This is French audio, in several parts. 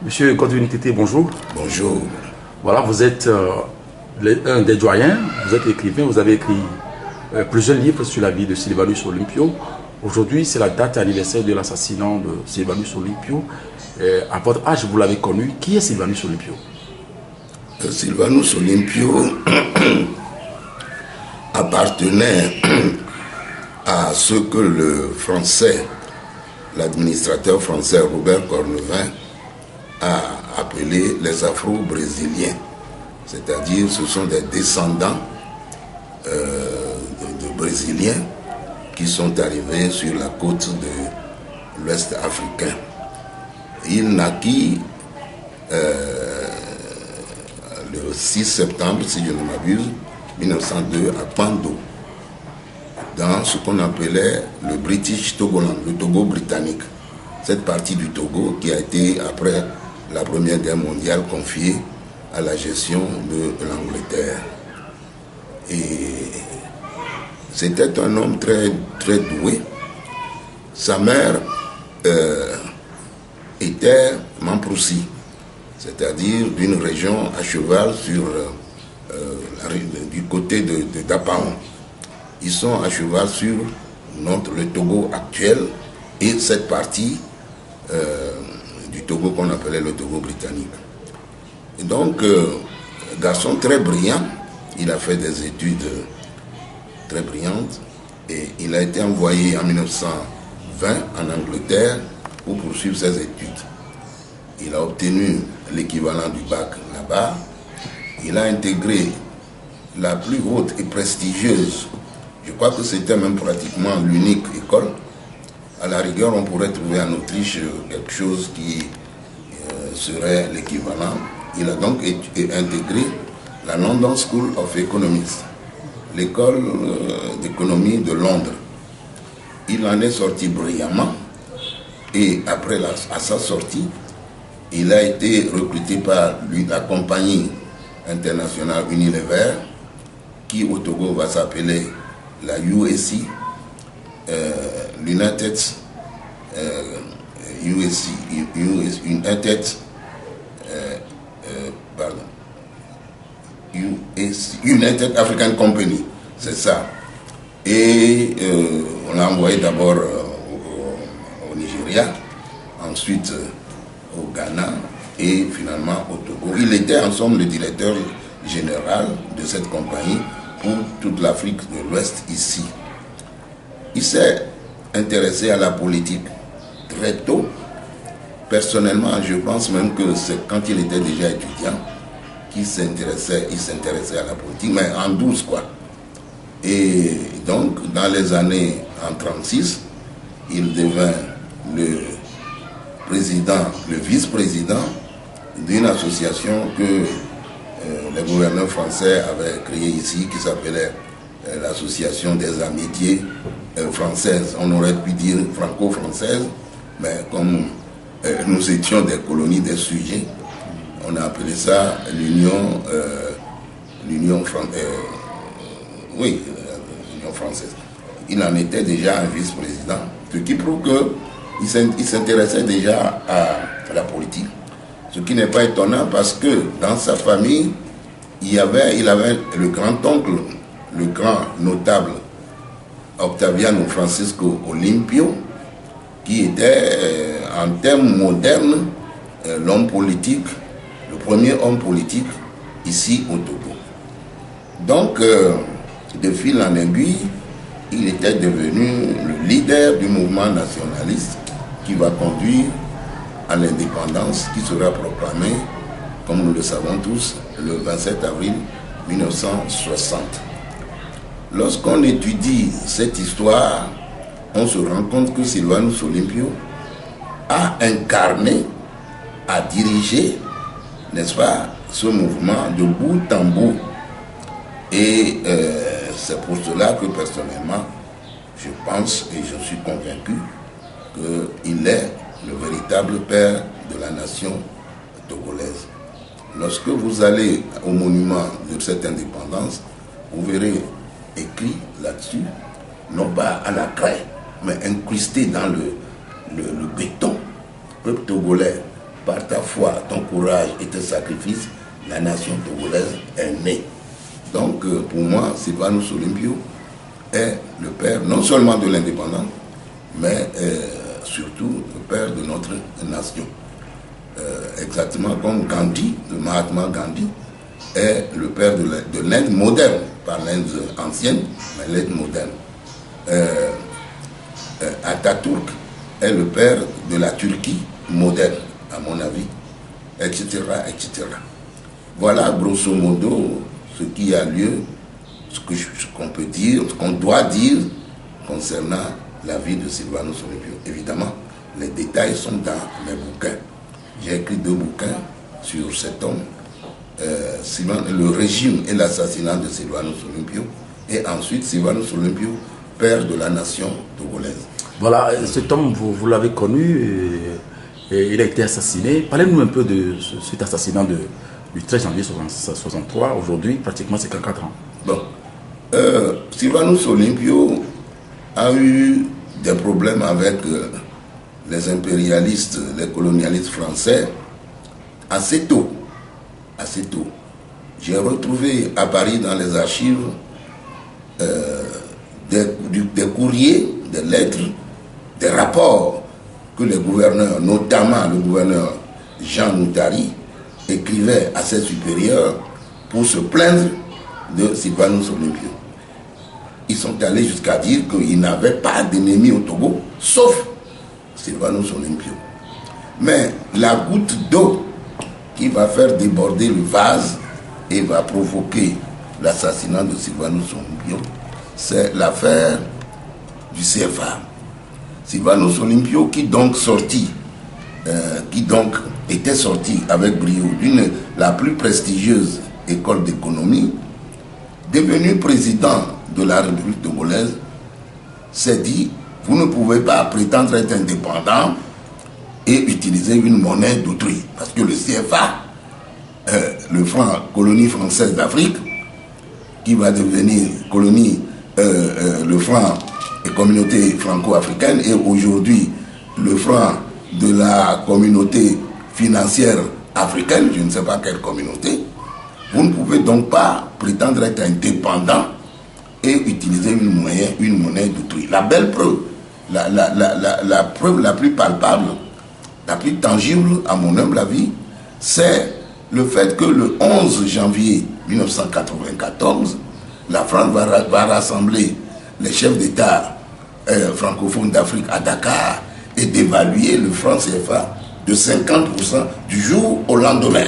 Monsieur Godwin Tété, bonjour. Bonjour. Voilà, vous êtes un des doyens, vous êtes écrivain, vous avez écrit plusieurs livres sur la vie de Sylvanus Olympio. Aujourd'hui, c'est la date anniversaire de l'assassinat de Sylvanus Olympio. À votre âge, vous l'avez connu. Qui est Sylvanus Olympio? Sylvanus Olympio appartenait à ce que le français, l'administrateur français Robert Cornevin, a appelé les Afro-Brésiliens. C'est-à-dire, ce sont des descendants de Brésiliens qui sont arrivés sur la côte de l'Ouest africain. Il naquit le 6 septembre, si je ne m'abuse, 1902 à Pando, dans ce qu'on appelait le British Togoland, le Togo britannique. Cette partie du Togo qui a été, après la Première Guerre mondiale, confiée à la gestion de l'Angleterre. Et c'était un homme très, très doué. Sa mère était Mamproussi, c'est-à-dire d'une région à cheval sur du côté de Dapaon. Ils sont à cheval sur le Togo actuel et cette partie du Togo qu'on appelait le Togo britannique. Et donc, garçon très brillant, il a fait des études très brillantes et il a été envoyé en 1920 en Angleterre pour poursuivre ses études. Il a obtenu l'équivalent du bac là-bas. Il a intégré la plus haute et prestigieuse, je crois que c'était même pratiquement l'unique école. À la rigueur, on pourrait trouver en Autriche quelque chose qui serait l'équivalent. Il a donc intégré la London School of Economics, l'école d'économie de Londres. Il en est sorti brillamment et après à sa sortie, il a été recruté par la compagnie internationale Unilever, qui au Togo va s'appeler la USC, United African Company, c'est ça. Et on l'a envoyé d'abord au Nigeria, ensuite au Ghana et finalement au Togo. Il était en somme le directeur général de cette compagnie pour toute l'Afrique de l'Ouest ici. Il s'est intéressé à la politique très tôt. Personnellement, je pense même que c'est quand il était déjà étudiant qu'il s'intéressait à la politique, mais en douce quoi. Et donc, dans les années en 1936, il devint le vice-président d'une association que les gouverneurs français avaient créée ici, qui s'appelait l'association des amitiés françaises. On aurait pu dire franco-française, mais comme nous étions des colonies, des sujets, on a appelé ça l'Union française. Il en était déjà un vice-président, ce qui prouve qu'il s'intéressait déjà à la politique. Ce qui n'est pas étonnant parce que dans sa famille, il avait le grand-oncle, le grand notable Octaviano Francisco Olympio, qui était en termes modernes l'homme politique, le premier homme politique ici au Togo. Donc, de fil en aiguille, il était devenu le leader du mouvement nationaliste qui va conduire à l'indépendance qui sera proclamée, comme nous le savons tous, le 27 avril 1960. Lorsqu'on étudie cette histoire, on se rend compte que Sylvanus Olympio a incarné, a dirigé, n'est-ce pas, ce mouvement de bout en bout. Et c'est pour cela que personnellement, je pense et je suis convaincu qu'il est le véritable père de la nation togolaise. Lorsque vous allez au monument de cette indépendance, vous verrez écrit là-dessus, non pas à la craie, mais incrusté dans le béton, peuple togolais, par ta foi, ton courage et tes sacrifices, la nation togolaise est née. Donc, pour moi, Sylvanus Olympio est le père non seulement de l'indépendance, mais surtout le père de notre nation. Exactement comme Gandhi, le Mahatma Gandhi, est le père de l'Inde moderne, pas l'Inde ancienne, mais l'Inde moderne. Atatürk est le père de la Turquie moderne, à mon avis, etc., etc. Voilà, grosso modo, ce qui a lieu, ce qu'on peut dire, ce qu'on doit dire concernant la vie de Sylvanus Olympio. Évidemment, les détails sont dans mes bouquins. J'ai écrit 2 bouquins sur cet homme, le régime et l'assassinat de Sylvanus Olympio, et ensuite Sylvanus Olympio, père de la nation togolaise. Voilà, cet homme, vous l'avez connu, et il a été assassiné. Parlez-nous un peu de cet assassinat du 13 janvier 1963. Aujourd'hui, pratiquement, c'est 4 ans. Bon, Sylvanus Olympio a eu des problèmes avec les impérialistes, les colonialistes français assez tôt. Assez tôt. J'ai retrouvé à Paris dans les archives des courriers, des lettres, des rapports que les gouverneurs, notamment le gouverneur Jean Moutari, écrivaient à ses supérieurs pour se plaindre de Sylvanus Olympio. Ils sont allés jusqu'à dire qu'ils n'avaient pas d'ennemis au Togo, sauf Sylvanus Olympio. Mais la goutte d'eau qui va faire déborder le vase et va provoquer l'assassinat de Sylvanus Olympio, c'est l'affaire du CFA. Sylvanus Olympio qui donc était sorti avec brio d'une la plus prestigieuse école d'économie, devenu président de la République togolaise, s'est dit: vous ne pouvez pas prétendre être indépendant et utiliser une monnaie d'autrui. Parce que le CFA, le franc, colonie française d'Afrique, qui va devenir colonie, le franc et communauté franco-africaine, et aujourd'hui le franc de la communauté financière africaine, je ne sais pas quelle communauté, vous ne pouvez donc pas prétendre être indépendant et utiliser une monnaie d'autrui. La belle preuve, la preuve la plus palpable, la plus tangible à mon humble avis, c'est le fait que le 11 janvier 1994, la France va rassembler les chefs d'État francophones d'Afrique à Dakar et d'évaluer le franc CFA de 50% du jour au lendemain.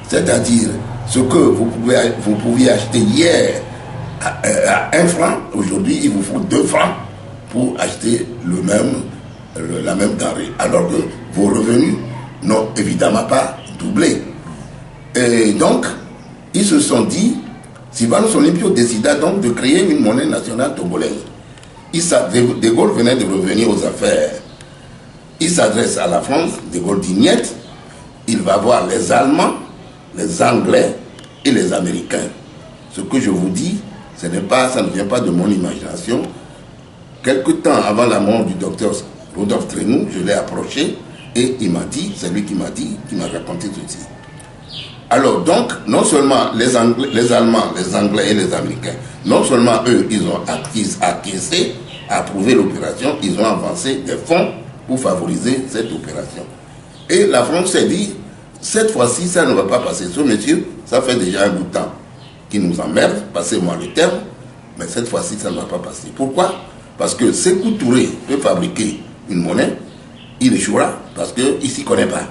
C'est-à-dire, ce que vous pouviez acheter hier à 1 franc, aujourd'hui il vous faut 2 francs pour acheter la même denrée. Alors que vos revenus n'ont évidemment pas doublé. Et donc, ils se sont dit, Sylvanus Olympio décida donc de créer une monnaie nationale togolaise. De Gaulle venait de revenir aux affaires. Il s'adresse à la France, De Gaulle dit niet, il va voir les Allemands, les Anglais et les Américains. Ce que je vous dis, ça ne vient pas de mon imagination. Quelque temps avant la mort du docteur Rodolphe Trénou, je l'ai approché et il m'a dit, c'est lui qui m'a raconté ceci. Alors donc, non seulement les Allemands, les Anglais et les Américains, non seulement eux, ils ont acquiescé, approuvé l'opération, ils ont avancé des fonds pour favoriser cette opération. Et la France s'est dit, cette fois-ci, ça ne va pas passer. Ce monsieur, ça fait déjà un bout de temps qui nous emmerde, passez-moi le terme, mais cette fois-ci, ça ne va pas passer. Pourquoi? Parce que Sékou Touré peut fabriquer une monnaie, il échouera parce qu'il ne s'y connaît pas.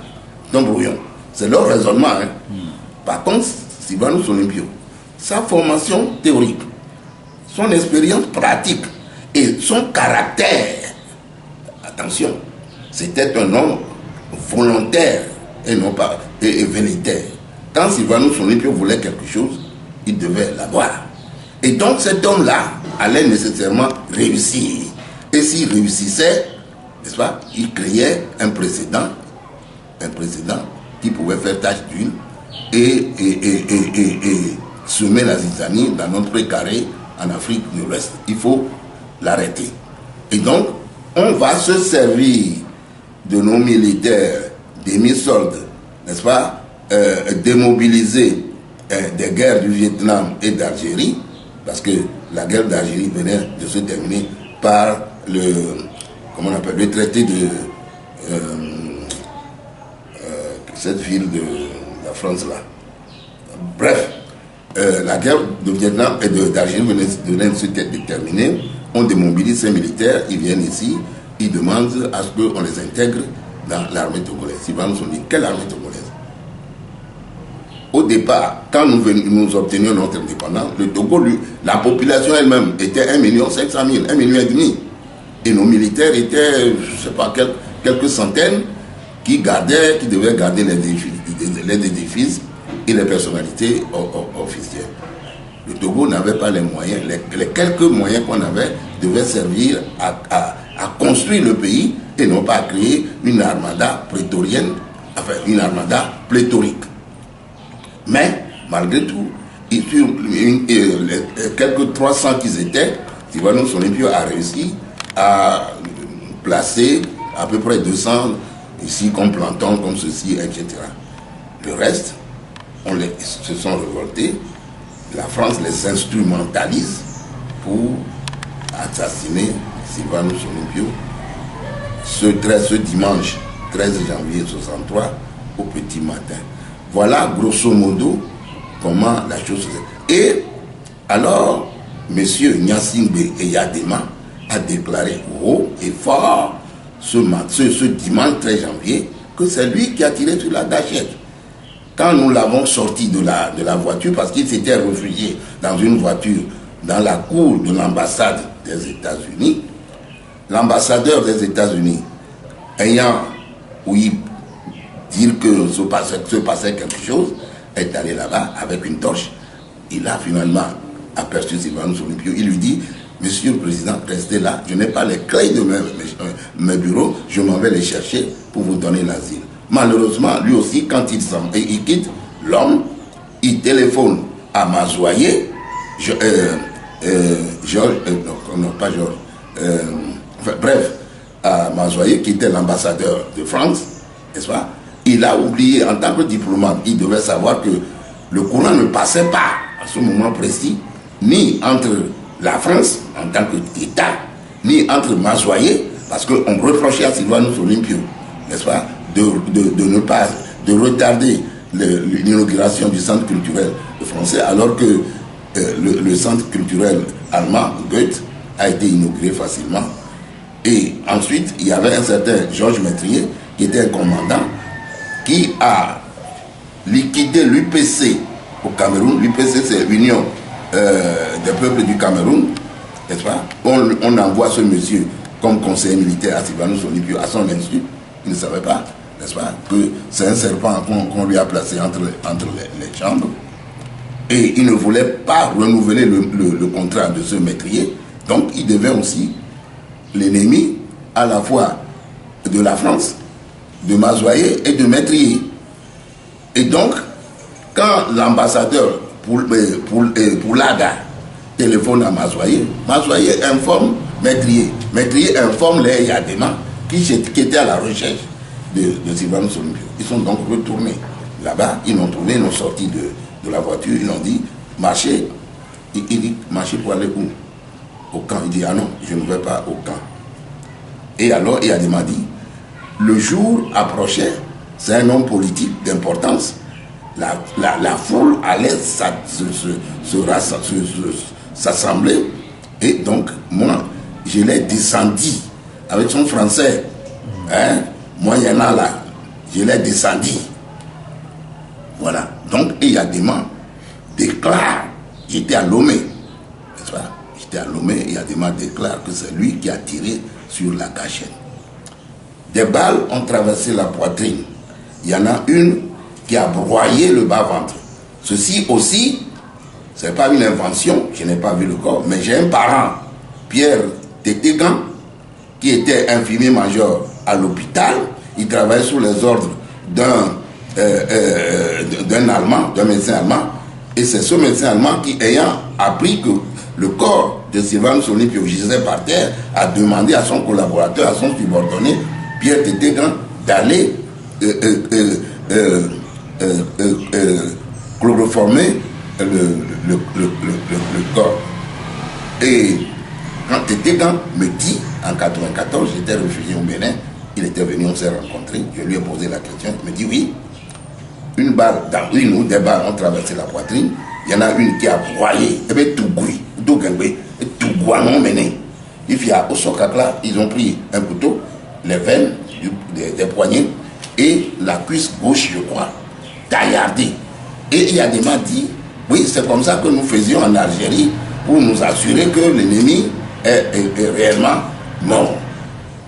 Donc, brouillon. C'est leur raisonnement. Hein. Par contre, Sylvanus Olympio, sa formation théorique, son expérience pratique et son caractère, attention, c'était un homme volontaire et non pas et velléitaire. Quand Sylvanus Olympio voulait quelque chose, il devait l'avoir. Et donc cet homme-là allait nécessairement réussir. Et s'il réussissait, n'est-ce pas, il créait un précédent qui pouvait faire tache d'huile et semer la zizanie dans notre précaré en Afrique de l'Ouest. Il faut l'arrêter. Et donc, on va se servir de nos militaires, des mi-soldes, n'est-ce pas, démobiliser des guerres du Vietnam et d'Algérie, parce que la guerre d'Algérie venait de se terminer par comment on appelle, le traité de cette ville de la France là. Bref, la guerre de Vietnam et d'Algérie venait de se terminer. On démobilise ces militaires, ils viennent ici, ils demandent à ce qu'on les intègre dans l'armée togolaise. Sylvain nous dit, quelle armée togolaise? Au départ, quand nous obtenions notre indépendance, le Togo, la population elle-même était 1 500 000, 1,5 million. Et nos militaires étaient, je ne sais pas, quelques centaines qui devaient garder les édifices et les personnalités officielles. Le Togo n'avait pas les moyens, les quelques moyens qu'on avait devaient servir à construire le pays et non pas à créer une armada prétorienne, enfin une armada pléthorique. Mais, malgré tout, quelques 300 qu'ils étaient, Sylvanus Olympio a réussi à placer à peu près 200 ici comme Planton, comme ceci, etc. Le reste, se sont révoltés. La France les instrumentalise pour assassiner Sylvanus Olympio ce dimanche 13 janvier 1963 au petit matin. Voilà grosso modo comment la chose se fait. Et alors, M. Gnassingbé Eyadema a déclaré haut et fort ce dimanche 13 janvier que c'est lui qui a tiré sur la gâchette. Quand nous l'avons sorti de la voiture, parce qu'il s'était réfugié dans une voiture dans la cour de l'ambassade des États-Unis, l'ambassadeur des États-Unis ayant ouï dire que se passait quelque chose, est allé là-bas avec une torche. Il a finalement aperçu Sylvanus Olympio. Il lui dit, Monsieur le Président, restez là, je n'ai pas les clés de mes bureaux, je m'en vais les chercher pour vous donner l'asile. Malheureusement, lui aussi, quand il quitte, l'homme, il téléphone à Mazoyer, à Mazoyer, qui était l'ambassadeur de France, n'est-ce pas? Il a oublié, en tant que diplomate, il devait savoir que le courant ne passait pas à ce moment précis, ni entre la France, en tant qu'État, ni entre Mazoyer, parce qu'on reprochait à Sylvanus Olympio, n'est-ce pas, de retarder l'inauguration du centre culturel français, alors que le centre culturel allemand, Goethe, a été inauguré facilement. Et ensuite, il y avait un certain Georges Métrier, qui était un commandant, qui a liquidé l'UPC au Cameroun. L'UPC, c'est l'Union des peuples du Cameroun, n'est-ce pas? On envoie ce monsieur comme conseiller militaire à Sylvanus Olympio, à son institut. Il ne savait pas, n'est-ce pas, que c'est un serpent qu'on lui a placé entre les chambres. Et il ne voulait pas renouveler le contrat de ce Métrier. Donc, il devait aussi l'ennemi à la fois de la France, de Mazoyer et de Métrier. Et donc, quand l'ambassadeur Poulaga téléphone à Mazoyer, Mazoyer informe Métrier. Métrier informe les Eyadema qui étaient à la recherche de Sylvanus Olympio. Ils sont donc retournés là-bas, ils l'ont trouvé, ils l'ont sorti de la voiture, ils l'ont dit, marchez. Il dit, marchez pour aller où? Au camp. Il dit, ah non, je ne vais pas au camp. Et alors, Eyadema dit, le jour approchait, c'est un homme politique d'importance, la foule allait s'assembler, et donc, moi, je l'ai descendu avec son français, hein, moyennant là, je l'ai descendu. Voilà. Donc, Eyadema déclare, j'étais à Lomé, n'est-ce pas? J'étais à Lomé, Eyadema déclare que c'est lui qui a tiré sur la gâchette. Des balles ont traversé la poitrine. Il y en a une qui a broyé le bas-ventre. Ceci aussi, ce n'est pas une invention, je n'ai pas vu le corps, mais j'ai un parent, Pierre Tétégan, qui était infirmier-major à l'hôpital. Il travaillait sous les ordres d'un Allemand, d'un médecin allemand. Et c'est ce médecin allemand qui, ayant appris que le corps de Sylvanus Olympio gisait par terre, a demandé à son collaborateur, à son subordonné, Pierre Tétégan, d'aller chloroformer le corps. Et quand Tétégan me dit, en 94, j'étais réfugié au Bénin, il était venu, on s'est rencontrés, je lui ai posé la question, il me dit oui, une balle, dans une ou des balles ont traversé la poitrine, il y en a une qui a broyé, et bien tout gui, tout gangbe, tout guanon mené. Il y a au Sokakla, ils ont pris un couteau, les veines des poignets et la cuisse gauche, je crois, taillardée. Et il y a des gens dit, oui, c'est comme ça que nous faisions en Algérie pour nous assurer que l'ennemi est réellement mort.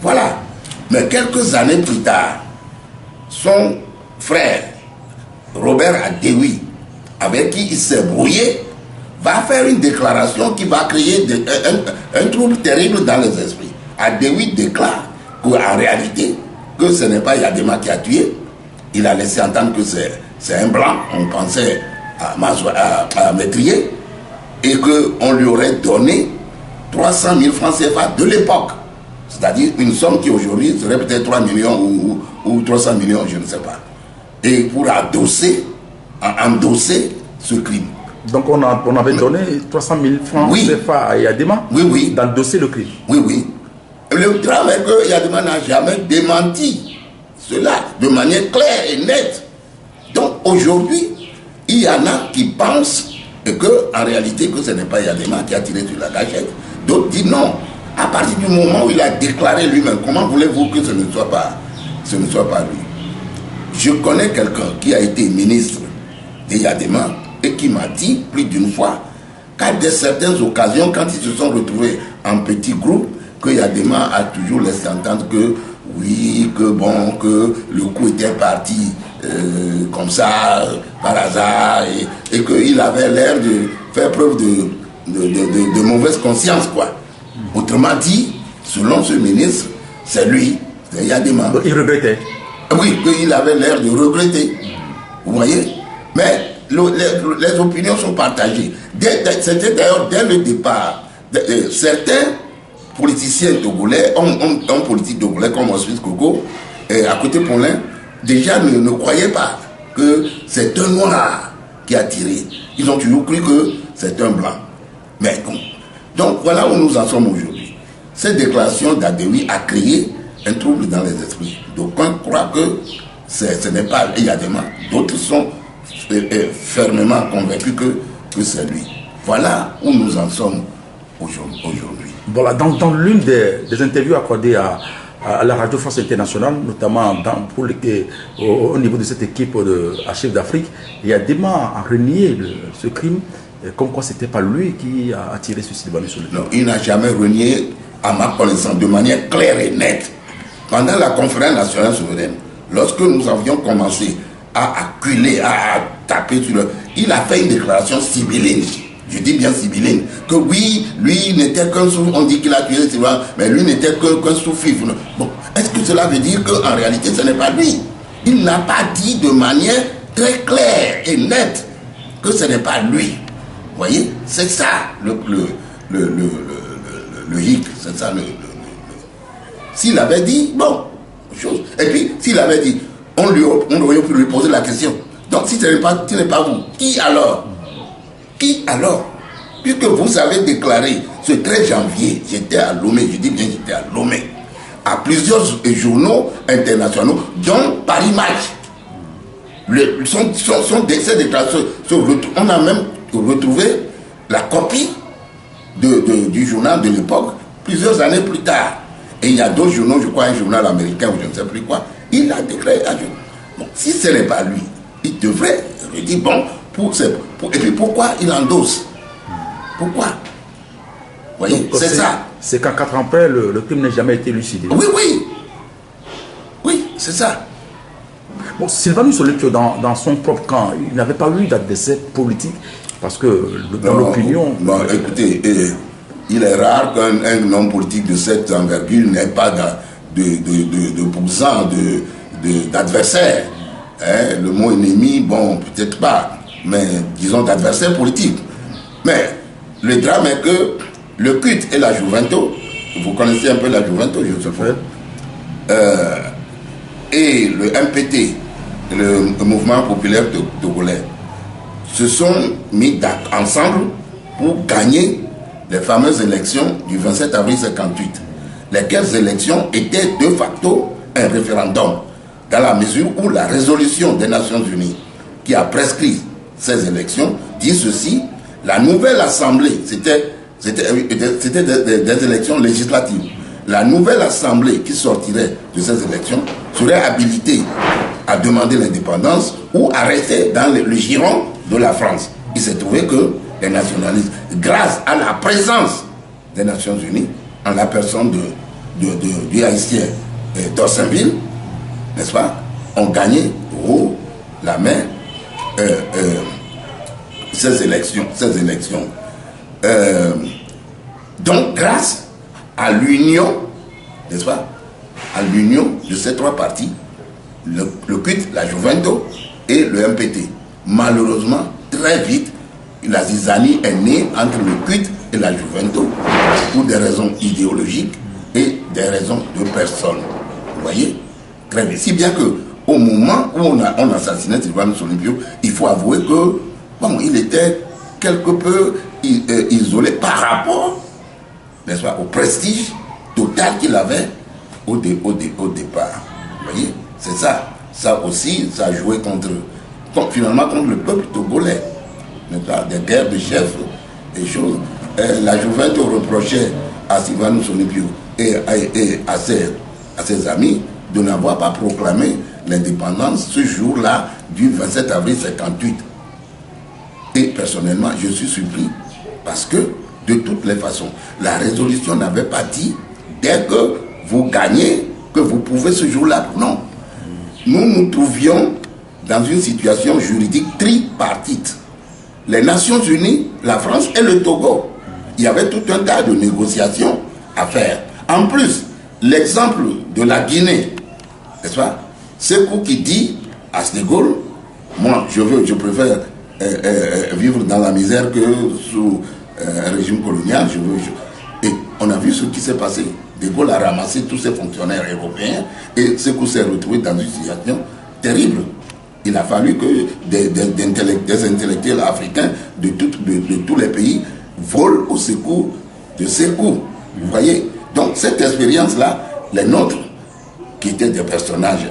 Voilà. Mais quelques années plus tard, son frère, Robert Adewi, avec qui il s'est brouillé, va faire une déclaration qui va créer un trouble terrible dans les esprits. Adewi déclare qu'en réalité, que ce n'est pas Yadema qui a tué. Il a laissé entendre que c'est un blanc, on pensait à Métrier, et qu'on lui aurait donné 300 000 francs CFA de l'époque. C'est-à-dire une somme qui aujourd'hui serait peut-être 3 millions ou 300 millions, je ne sais pas. Et pour endosser ce crime. Donc on avait donné 300 000 francs CFA à Yadema d'endosser le crime. Oui, oui. Le drame est que Yadema n'a jamais démenti cela de manière claire et nette. Donc aujourd'hui, il y en a qui pensent qu'en réalité, que ce n'est pas Yadema qui a tiré sur la gâchette. D'autres disent non. À partir du moment où il a déclaré lui-même, comment voulez-vous que ce ne soit pas lui? Je connais quelqu'un qui a été ministre de Yadema et qui m'a dit plus d'une fois qu'à certaines occasions, quand ils se sont retrouvés en petits groupes, que Yadema a toujours laissé entendre que oui, que bon, que le coup était parti comme ça, par hasard, et qu'il avait l'air de faire preuve de mauvaise conscience, quoi. Autrement dit, selon ce ministre, c'est lui, c'est Yadema. Donc il regrettait. Oui, qu'il avait l'air de regretter. Vous voyez? Mais les opinions sont partagées. C'était d'ailleurs dès le départ. Certains politiciens togolais, hommes politiques togolais comme Oswald Coco, à côté Paulin, déjà ne croyaient pas que c'est un noir qui a tiré. Ils ont toujours cru que c'est un blanc. Mais donc voilà où nous en sommes aujourd'hui. Cette déclaration d'Adewi a créé un trouble dans les esprits. D'aucuns croient que ce n'est pas Yadema. D'autres sont fermement convaincus que c'est lui. Voilà où nous en sommes aujourd'hui. Voilà, dans l'une des interviews accordées à la Radio France Internationale, notamment au niveau de cette équipe de Archives d'Afrique, Yadema a renié ce crime, comme quoi ce n'était pas lui qui a tiré sur Sylvanus Olympio. Non, il n'a jamais renié, à ma connaissance, de manière claire et nette. Pendant la conférence nationale souveraine, lorsque nous avions commencé à acculer, à taper sur le... Il a fait une déclaration sibylline, je dis bien sibylline, que oui, lui n'était qu'un sous... On dit qu'il a tué Sylvain, mais lui n'était qu'un sous-fif. Bon, est-ce que cela veut dire qu'en réalité ce n'est pas lui? Il n'a pas dit de manière très claire et nette que ce n'est pas lui. Vous voyez? C'est ça le hic, c'est ça le... S'il avait dit, bon, chose. Et puis, s'il avait dit, on aurait pu lui poser la question. Donc, si ce n'est pas vous, qui alors? Qui alors? Puisque vous avez déclaré, ce 13 janvier, j'étais à Lomé, je dis bien j'étais à Lomé, à plusieurs journaux internationaux, dont Paris Match. Ces déclarations, on a même retrouvé la copie du journal de l'époque, plusieurs années plus tard. Et il y a d'autres journaux, je crois un journal américain ou je ne sais plus quoi, il a déclaré à Dieu. Bon, si ce n'est pas lui, il devrait dire, bon, et puis pourquoi il endosse? Pourquoi? Vous voyez, c'est ça. C'est qu'en 4 ans après, le crime n'a jamais été élucidé. Oui, oui. Oui, c'est ça. Bon, Sylvanus Olympio, dans son propre camp, il n'avait pas eu d'adversaire politique, parce que dans l'opinion... Bon, écoutez... il est rare qu'un homme politique de cette envergure n'ait pas d'opposants, d'adversaires. Hein, le mot ennemi, bon, peut-être pas, mais disons d'adversaires politiques. Mais le drame est que le culte et la Juventus, vous connaissez un peu la Juventus, je suppose, et le MPT le mouvement populaire togolais se sont mis ensemble pour gagner les fameuses élections du 27 avril 58. Lesquelles élections étaient de facto un référendum, dans la mesure où la résolution des Nations Unies qui a prescrit ces élections dit ceci: la nouvelle assemblée, c'était des élections législatives, la nouvelle assemblée qui sortirait de ces élections serait habilitée à demander l'indépendance ou à rester dans le giron de la France. Il s'est trouvé que les nationalistes, grâce à la présence des Nations Unies, en la personne du haïtien d'Orsainville, n'est-ce pas, ont gagné haut la main ces élections. Donc, grâce à l'union, n'est-ce pas, à l'union de ces trois partis, le CUT, la Juventus et le MPT. Malheureusement, très vite, la zizanie est née entre le CUT et la Juventus pour des raisons idéologiques et des raisons de personnes. Vous voyez? Très bien. Si bien que au moment où on assassinait Sylvanus Olympio, il faut avouer que bon, il était quelque peu isolé par rapport, n'est-ce pas, au prestige total qu'il avait au départ. Vous voyez? C'est ça. Ça aussi, ça a joué finalement contre le peuple togolais. Des guerres de chefs, des choses. La Juventus reprochait à Sylvanus Olympio et à ses amis de n'avoir pas proclamé l'indépendance ce jour-là du 27 avril 58. Et personnellement, je suis surpris parce que, de toutes les façons, la résolution n'avait pas dit dès que vous gagnez que vous pouvez ce jour-là. Non. Nous nous trouvions dans une situation juridique tripartite. Les Nations Unies, la France et le Togo. Il y avait tout un tas de négociations à faire. En plus, l'exemple de la Guinée, n'est-ce pas? Sékou qui dit à De Gaulle, moi je préfère vivre dans la misère que sous un régime colonial. Et on a vu ce qui s'est passé. De Gaulle a ramassé tous ses fonctionnaires européens et Sékou s'est retrouvé dans une situation terrible. Il a fallu que des intellectuels africains de tous les pays volent au secours de Sékou. Vous voyez? Donc cette expérience-là, les nôtres, qui étaient des personnages,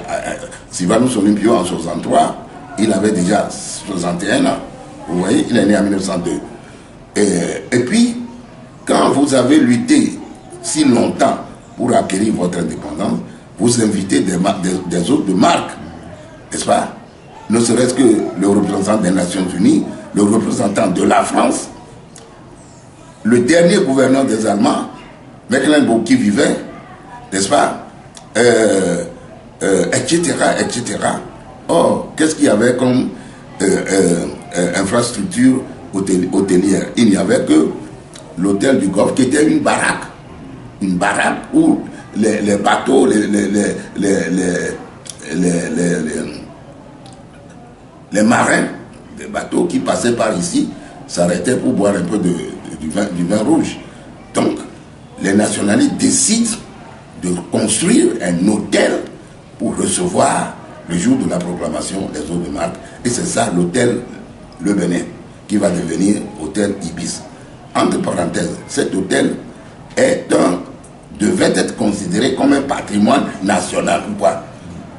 Sylvanus Olympio en 63, il avait déjà 61 ans. Vous voyez? Il est né en 1902. Et puis, quand vous avez lutté si longtemps pour acquérir votre indépendance, vous invitez des autres de marque, n'est-ce pas? Ne serait-ce que le représentant des Nations Unies, le représentant de la France, le dernier gouverneur des Allemands, Mecklenburg qui vivait, n'est-ce pas, etc., etc. Or, qu'est-ce qu'il y avait comme infrastructure hôtelière? Il n'y avait que l'hôtel du Golfe qui était une baraque où les bateaux, les marins, des bateaux qui passaient par ici, s'arrêtaient pour boire un peu du vin rouge. Donc, les nationalistes décident de construire un hôtel pour recevoir le jour de la proclamation des eaux de marque. Et c'est ça l'hôtel Le Bénin, qui va devenir hôtel Ibis. Entre parenthèses, cet hôtel devait être considéré comme un patrimoine national. Pourquoi?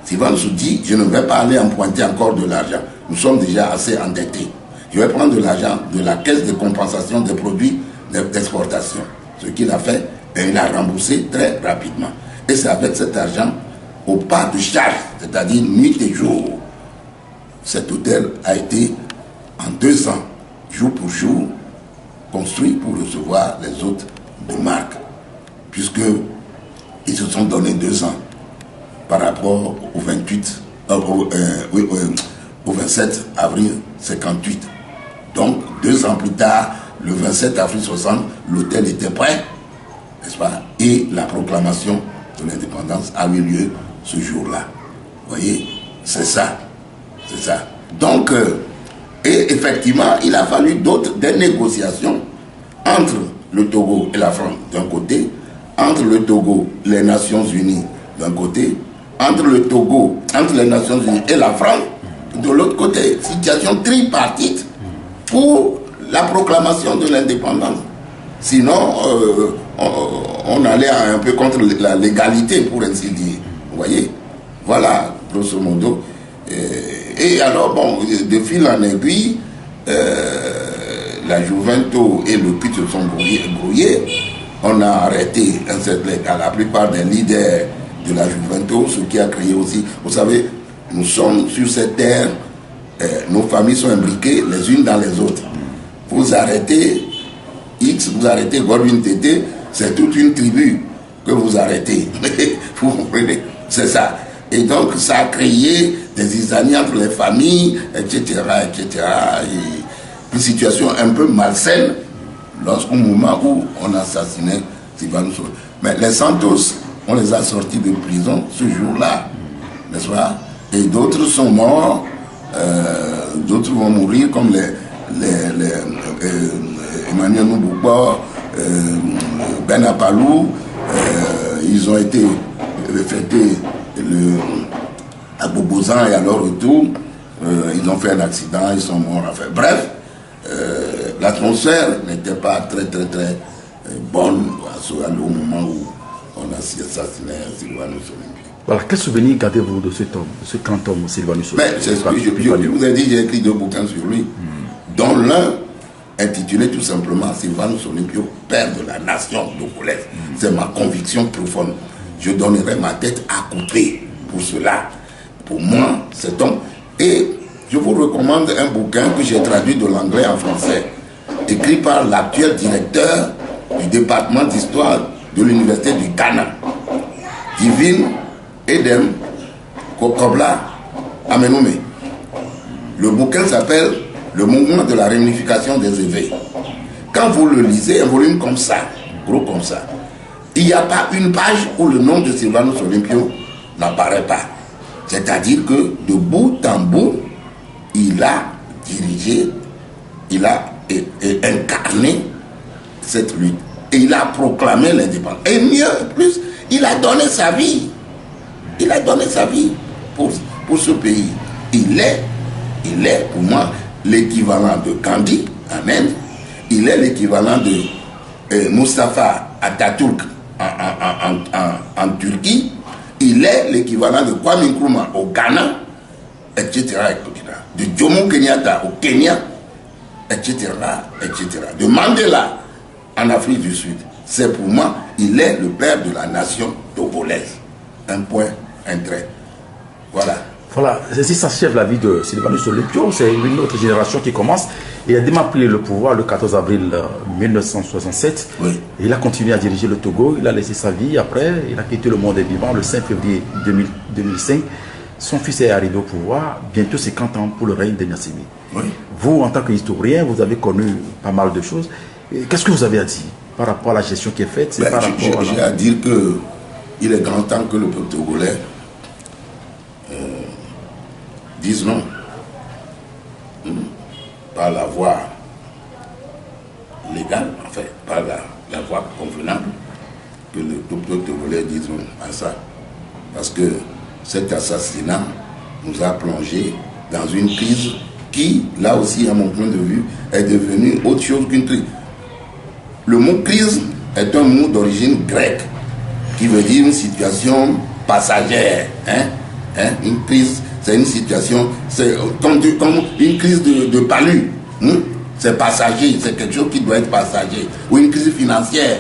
Sylvanus dit, je ne vais pas aller emprunter encore de l'argent. Nous sommes déjà assez endettés. Je vais prendre de l'argent de la caisse de compensation des produits d'exportation. Ce qu'il a fait, et il a remboursé très rapidement. Et c'est avec cet argent, au pas de charge, c'est-à-dire nuit et jour, cet hôtel a été en 2 ans, jour pour jour, construit pour recevoir les hôtes de marque, puisque ils se sont donné 2 ans par rapport au 27 avril 58. Donc 2 ans plus tard, le 27 avril 60, l'hôtel était prêt, n'est-ce pas? Et la proclamation de l'indépendance a eu lieu ce jour-là. Vous voyez, c'est ça. C'est ça. Donc, et effectivement, il a fallu des négociations entre le Togo et la France d'un côté, entre le Togo, les Nations Unies d'un côté, entre le Togo, entre les Nations Unies et la France. De l'autre côté, situation tripartite pour la proclamation de l'indépendance. Sinon, on allait un peu contre la légalité, pour ainsi dire. Vous voyez? Voilà, grosso modo. Et alors, bon, de fil en aiguille, la Juventus et le PUT se sont brouillés. On a arrêté la plupart des leaders de la Juventus, ce qui a créé aussi, vous savez, nous sommes sur cette terre, nos familles sont imbriquées les unes dans les autres. Vous arrêtez X, vous arrêtez Godwin Tété, c'est toute une tribu que vous arrêtez. Vous comprenez? C'est ça. Et donc, ça a créé des zizanies entre les familles, etc., etc. Et une situation un peu malsaine lorsqu'au moment où on assassinait Sylvanus Olympio. Mais les Santos, on les a sortis de prison ce jour-là, n'est-ce pas? Et d'autres sont morts, d'autres vont mourir, comme Emmanuel Moubouba, Ben Apalou, ils ont été fêtés à Bobozan et à leur retour, ils ont fait un accident, ils sont morts. Enfin, bref, l'atmosphère n'était pas très bonne au moment où on a assassiné Sylvanus Olympio. Voilà, quel souvenir gardez-vous de cet homme, de ce grand homme Sylvanus Olympio? Mais c'est ce que je vous ai dit, j'ai écrit 2 bouquins sur lui, dont l'un intitulé tout simplement Sylvanus Olympio, père de la nation togolaise. C'est ma conviction profonde. Je donnerai ma tête à couper pour cela. Pour moi, cet homme. Et je vous recommande un bouquin que j'ai traduit de l'anglais en français, écrit par l'actuel directeur du département d'histoire de l'université du Ghana, Divine Edem Kokobla Amenoume. Le bouquin s'appelle Le mouvement de la réunification des éveils. Quand vous le lisez, un volume comme ça, gros comme ça, il n'y a pas une page où le nom de Sylvanus Olympio n'apparaît pas. C'est-à-dire que de bout en bout, il a dirigé, il a incarné cette lutte. Et il a proclamé l'indépendance. Et mieux, plus, il a donné sa vie. Il a donné sa vie pour ce pays. Il est pour moi l'équivalent de Gandhi en Inde. Il est l'équivalent de Mustafa Atatürk en Turquie. Il est l'équivalent de Kwame Nkrumah au Ghana, etc., etc. De Jomo Kenyatta au Kenya, etc., etc. De Mandela en Afrique du Sud. C'est pour moi, il est le père de la nation togolaise. Un point, un trait. Voilà. Voilà, ainsi s'achève la vie de Sylvanus Olympio. C'est une autre génération qui commence. Il a démarré le pouvoir le 14 avril 1967. Oui. Et il a continué à diriger le Togo. Il a laissé sa vie après. Il a quitté le monde des vivants le 5 février 2005. Son fils est arrivé au pouvoir. Bientôt 50 ans pour le règne de Gnassingbé. Oui. Vous, en tant qu'historien, vous avez connu pas mal de choses. Qu'est-ce que vous avez à dire par rapport à la gestion qui est faite? J'ai à dire qu'il est grand temps que le peuple togolais dise non. Par la voie légale, enfin, par la voie convenable, que le peuple togolais dise non à ça. Parce que cet assassinat nous a plongé dans une crise qui, là aussi, à mon point de vue, est devenue autre chose qu'une crise. Le mot crise est un mot d'origine grecque qui veut dire une situation passagère. Une crise, c'est une situation, c'est comme une crise de palu. C'est passager, c'est quelque chose qui doit être passager. Ou une crise financière.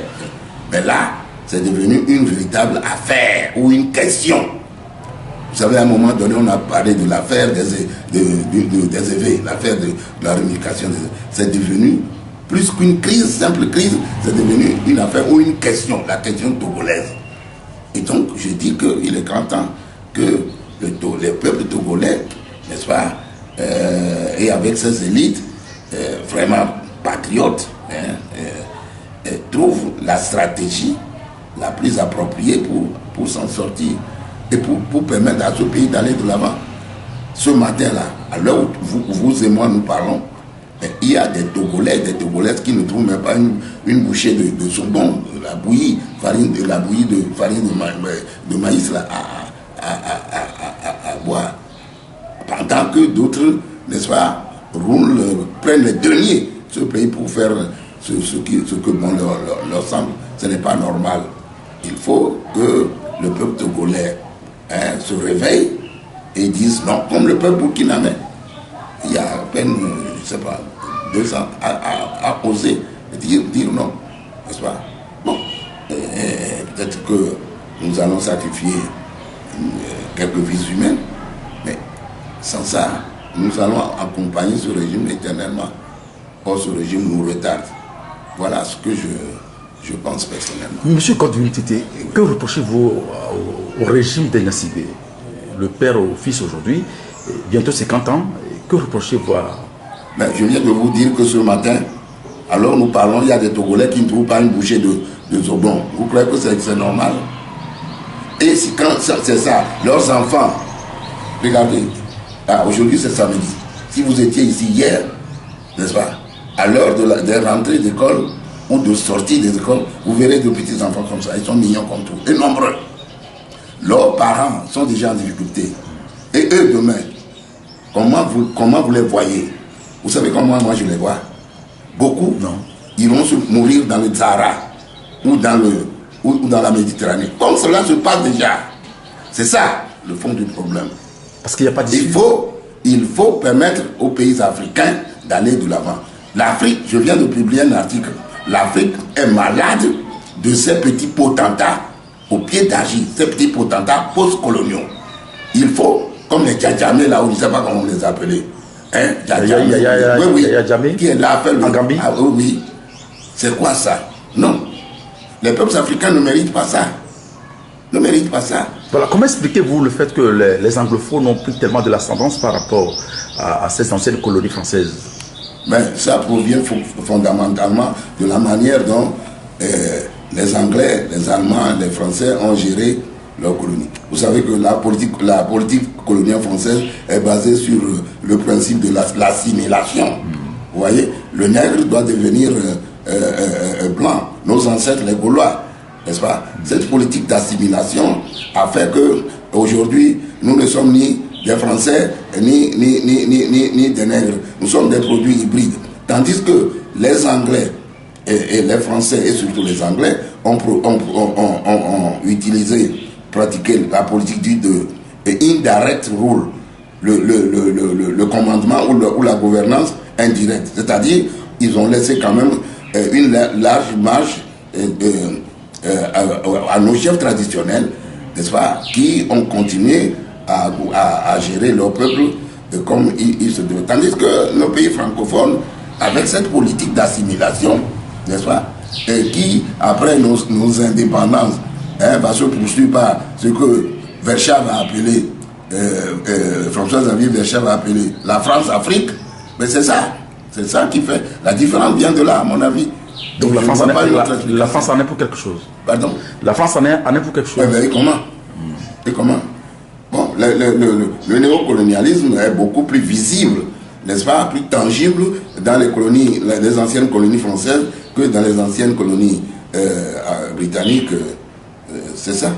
Mais là, c'est devenu une véritable affaire ou une question. Vous savez, à un moment donné, on a parlé de l'affaire des éveils, l'affaire de la réunification des éveils. C'est devenu plus qu'une crise, simple crise, c'est devenu une affaire ou une question, la question togolaise. Et donc, je dis qu'il est grand temps que les peuples togolais, n'est-ce pas, et avec ces élites vraiment patriotes, trouvent la stratégie la plus appropriée pour s'en sortir et pour permettre à ce pays d'aller de l'avant. Ce matin-là, à l'heure où vous et moi nous parlons, il y a des Togolais et des Togolaises qui ne trouvent même pas une bouchée de saumon, de la bouillie de farine de maïs là, à boire. Pendant que d'autres, n'est-ce pas, roulent, prennent les deniers ce pays pour faire ce que bon leur semble. Ce n'est pas normal. Il faut que le peuple togolais se réveille et dise non, comme le peuple burkinabé. Il y a à peine, je ne sais pas, 2 ans à oser dire non, n'est-ce pas? Bon, peut-être que nous allons sacrifier quelques vies humaines, mais sans ça, nous allons accompagner ce régime éternellement. Or, ce régime nous retarde. Voilà ce que je pense personnellement. Monsieur Godwin Tété, que reprochez-vous au régime d'Ignacibé, le père au fils aujourd'hui, bientôt 50 ans, que reprochez-vous à... Mais je viens de vous dire que ce matin, alors nous parlons, il y a des Togolais qui ne trouvent pas une bouchée de zobon. Vous croyez que c'est normal? Et si, quand c'est ça, leurs enfants, regardez, aujourd'hui c'est samedi. Si vous étiez ici hier, n'est-ce pas, à l'heure de rentrée d'école ou de sortie des écoles, vous verrez de petits enfants comme ça. Ils sont mignons comme tout, et nombreux. Leurs parents sont déjà en difficulté. Et eux, demain, comment vous les voyez? Vous savez comment moi je les vois? Beaucoup iront se mourir dans le Sahara ou dans la Méditerranée. Comme cela se passe déjà. C'est ça le fond du problème. Parce qu'il n'y a pas d'issue. Il faut permettre aux pays africains d'aller de l'avant. L'Afrique, je viens de publier un article, l'Afrique est malade de ces petits potentats au pied d'Agir, ces petits potentats post-coloniaux. Il faut, comme les Djadjamé là, on ne sait pas comment on les appelait. Hein, Djadjamé, qui est là à faire le... en Gambie. Ah oui. C'est quoi ça? Non. Les peuples africains ne méritent pas ça. Ne méritent pas ça. Voilà. Comment expliquez-vous le fait que les anglophones ont pris tellement de l'ascendance par rapport à ces anciennes colonies françaises? Mais ça provient fondamentalement de la manière dont les Anglais, les Allemands, les Français ont géré leur colonie. Vous savez que la politique coloniale française est basée sur le principe de l'assimilation. Vous voyez, le nègre doit devenir blanc. Nos ancêtres, les Gaulois, n'est-ce pas? Cette politique d'assimilation a fait que aujourd'hui, nous ne sommes ni des Français ni des nègres. Nous sommes des produits hybrides. Tandis que les Anglais et les Français, et surtout les Anglais, ont utilisé, pratiqué la politique dite de indirect rule, le commandement ou la gouvernance indirecte. C'est-à-dire, ils ont laissé quand même une large marge à nos chefs traditionnels, n'est-ce pas, qui ont continué à gérer leur peuple comme ils se devaient. Tandis que nos pays francophones, avec cette politique d'assimilation, n'est-ce pas, qui, après nos indépendances, va se poursuivre par ce que Verschav a appelé, François-Xavier Verschav a appelé la France-Afrique, mais c'est ça qui fait. La différence vient de là, à mon avis. Donc la France en est pour quelque chose. Pardon? La France en est pour quelque chose. Mais et comment? Et comment? Bon, le néocolonialisme est beaucoup plus visible, n'est-ce pas, plus tangible dans les colonies, les anciennes colonies françaises que dans les anciennes colonies britanniques. C'est ça.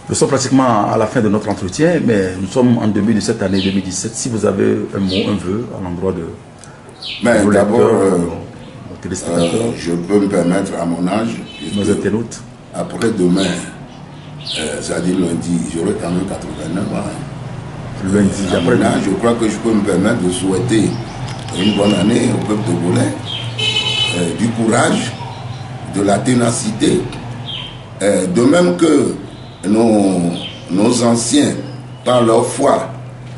Nous sommes pratiquement à la fin de notre entretien, mais nous sommes en début de cette année 2017. Si vous avez un mot, un vœu à l'endroit de vos lecteurs, d'abord, je peux me permettre à mon âge, nos internautes, après demain, c'est-à-dire lundi, j'aurai quand même 89 ans. Lundi, après demain, je crois que je peux me permettre de souhaiter une bonne année au peuple togolais, du courage, de la ténacité, de même que nos anciens, par leur foi,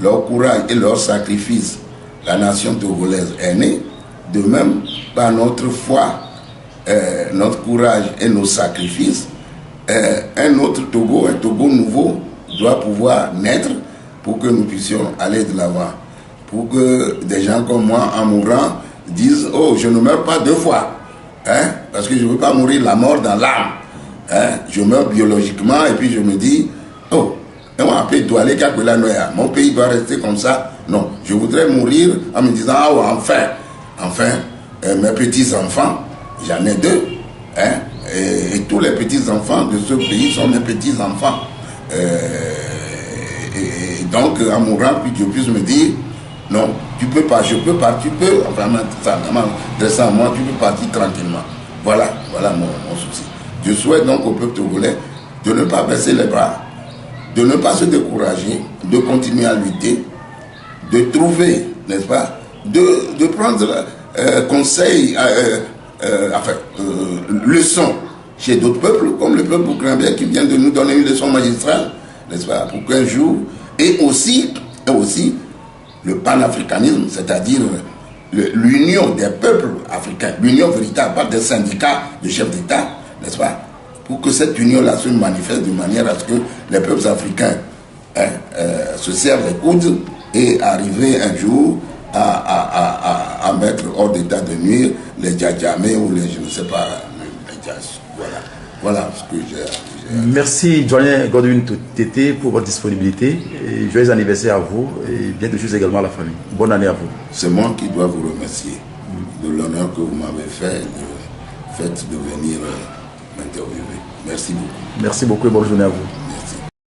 leur courage et leur sacrifice, la nation togolaise est née. De même, par notre foi, notre courage et nos sacrifices, un autre Togo, un Togo nouveau, doit pouvoir naître pour que nous puissions aller de l'avant. Pour que des gens comme moi, en mourant, disent « Oh, je ne meurs pas 2 fois, hein, parce que je ne veux pas mourir la mort dans l'âme. Hein, je meurs biologiquement et puis je me dis « Oh, mon pays doit rester comme ça. » Non, je voudrais mourir en me disant « Oh, enfin, mes petits-enfants, j'en ai 2, hein, et tous les petits-enfants de ce pays sont mes petits-enfants. Et donc, à mon rang, puis je puisse me dire, non, tu peux pas, je peux pas, tu peux, enfin, m'adressant à moi, tu peux partir tranquillement. Voilà mon souci. Je souhaite donc au peuple togolais de ne pas baisser les bras, de ne pas se décourager, de continuer à lutter, de trouver, n'est-ce pas, de prendre conseil, leçon chez d'autres peuples, comme le peuple burkinabé qui vient de nous donner une leçon magistrale, n'est-ce pas, pour qu'un jour, et aussi le panafricanisme, c'est-à-dire l'union des peuples africains, l'union véritable, pas des syndicats de chefs d'État, n'est-ce pas, pour que cette union-là se manifeste de manière à ce que les peuples africains se servent les coudes et arriver un jour à mettre hors d'état de nuire les Djadjamés ou les, je ne sais pas, les Djas. Voilà ce que j'ai. Merci, doyen Godwin Tété, pour votre disponibilité. Et joyeux anniversaire à vous et bien de choses également à la famille. Bonne année à vous. C'est moi qui dois vous remercier de l'honneur que vous m'avez fait de venir m'interviewer. Merci beaucoup. Merci beaucoup et bonne journée à vous.